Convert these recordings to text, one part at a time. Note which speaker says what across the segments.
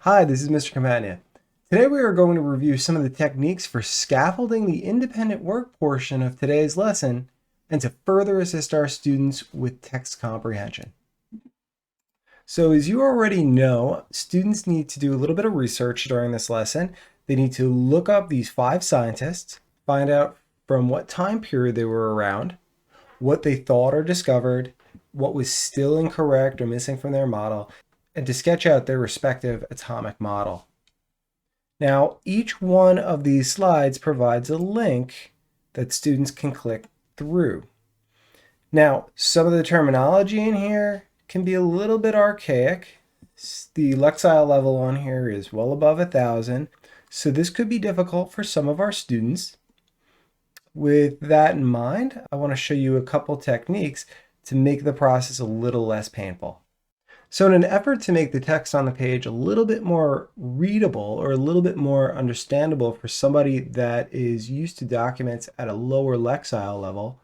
Speaker 1: Hi, this is Mr. Companion. Today we are going to review some of the techniques for scaffolding the independent work portion of today's lesson and to further assist our students with text comprehension. So as you already know, students need to do a little bit of research during this lesson. They need to look up these 5 scientists, find out from what time period they were around, what they thought or discovered, what was still incorrect or missing from their model, and to sketch out their respective atomic model. Now, each one of these slides provides a link that students can click through. Now, some of the terminology in here can be a little bit archaic. The Lexile level on here is well above 1,000, so this could be difficult for some of our students. With that in mind, I want to show you a couple techniques to make the process a little less painful. So in an effort to make the text on the page a little bit more readable or a little bit more understandable for somebody that is used to documents at a lower Lexile level,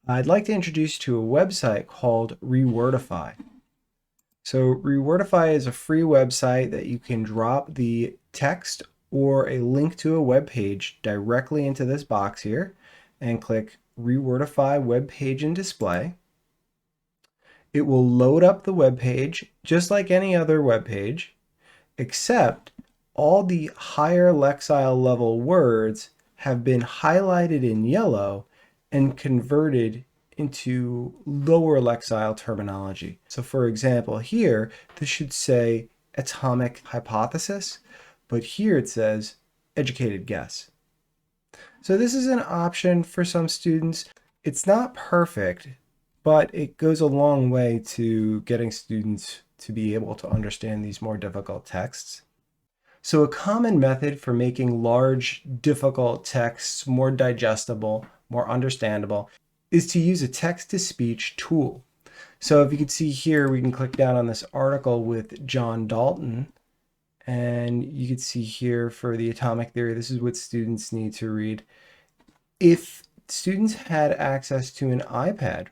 Speaker 1: I'd like to introduce you to a website called Rewordify. So Rewordify is a free website that you can drop the text or a link to a web page directly into this box here and click Rewordify Web Page and Display. It will load up the web page just like any other web page, except all the higher Lexile level words have been highlighted in yellow and converted into lower Lexile terminology. So for example, here, this should say atomic hypothesis, but here it says educated guess. So this is an option for some students. It's not perfect, but it goes a long way to getting students to be able to understand these more difficult texts. So a common method for making large, difficult texts more digestible, more understandable, is to use a text-to-speech tool. So if you can see here, we can click down on this article with John Dalton, and you can see here for the atomic theory, this is what students need to read. If students had access to an iPad,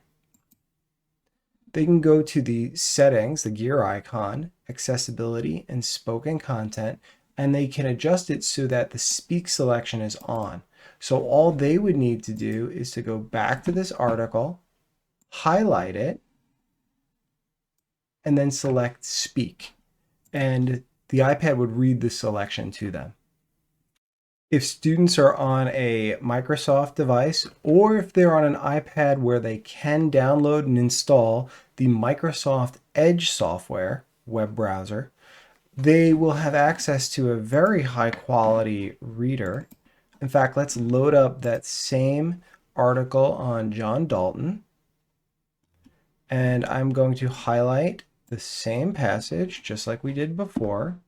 Speaker 1: they can go to the settings, the gear icon, accessibility, and spoken content, and they can adjust it so that the speak selection is on. So all they would need to do is to go back to this article, highlight it, and then select speak. And the iPad would read the selection to them. If students are on a Microsoft device, or if they're on an iPad where they can download and install the Microsoft Edge software web browser, they will have access to a very high quality reader. In fact, let's load up that same article on John Dalton. And I'm going to highlight the same passage just like we did before.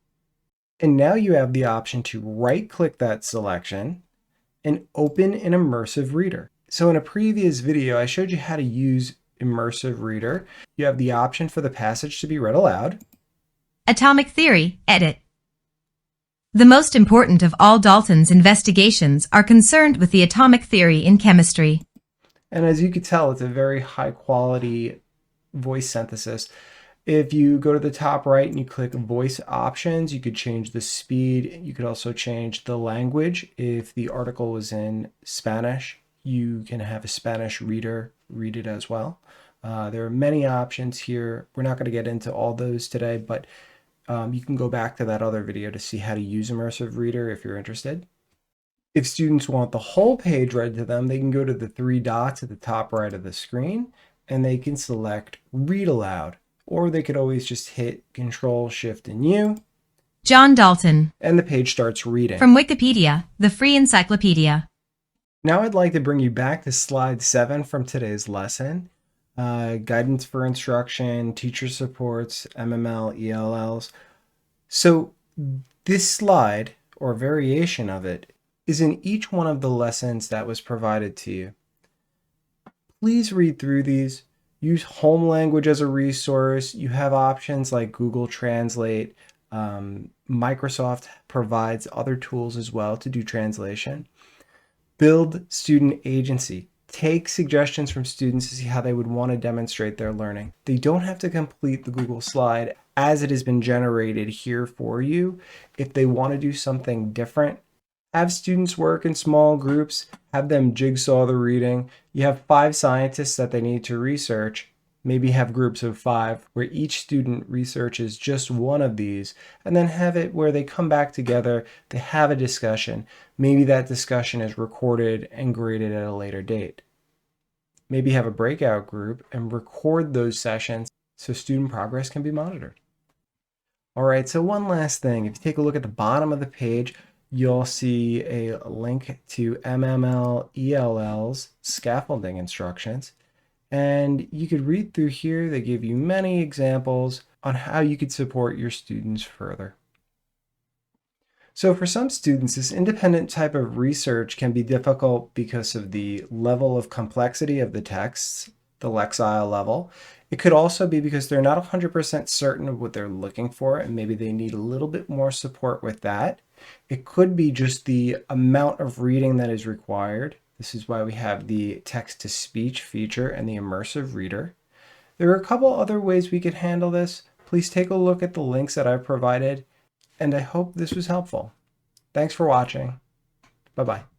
Speaker 1: And now you have the option to right-click that selection and open an immersive reader. So in a previous video, I showed you how to use immersive reader. You have the option for the passage to be read aloud.
Speaker 2: Atomic theory, edit. The most important of all Dalton's investigations are concerned with the atomic theory in chemistry.
Speaker 1: And as you can tell, it's a very high-quality voice synthesis. If you go to the top right and you click voice options, you could change the speed. You could also change the language. If the article was in Spanish, you can have a Spanish reader read it as well. There are many options here. We're not going to get into all those today, but you can go back to that other video to see how to use immersive reader if you're interested. If students want the whole page read to them, they can go to the 3 dots at the top right of the screen and they can select read aloud. Or they could always just hit Control, Shift, and U.
Speaker 2: John Dalton.
Speaker 1: And the page starts reading.
Speaker 2: From Wikipedia, the free encyclopedia.
Speaker 1: Now I'd like to bring you back to slide 7 from today's lesson. Guidance for instruction, teacher supports, MML, ELLs. So this slide, or variation of it, is in each one of the lessons that was provided to you. Please read through these. Use home language as a resource. You have options like Google Translate. Microsoft provides other tools as well to do translation. Build student agency. Take suggestions from students to see how they would want to demonstrate their learning. They don't have to complete the Google slide as it has been generated here for you. If they want to do something different, have students work in small groups, have them jigsaw the reading. You have 5 scientists that they need to research. Maybe have groups of 5 where each student researches just one of these, and then have it where they come back together, they have a discussion. Maybe that discussion is recorded and graded at a later date. Maybe have a breakout group and record those sessions so student progress can be monitored. All right, so one last thing. If you take a look at the bottom of the page, you'll see a link to MML-ELL's scaffolding instructions. And you could read through here. They give you many examples on how you could support your students further. So for some students, this independent type of research can be difficult because of the level of complexity of the texts, the Lexile level. It could also be because they're not 100% certain of what they're looking for, and maybe they need a little bit more support with that. It could be just the amount of reading that is required. This is why we have the text-to-speech feature and the immersive reader. There are a couple other ways we could handle this. Please take a look at the links that I've provided, and I hope this was helpful. Thanks for watching. Bye-bye.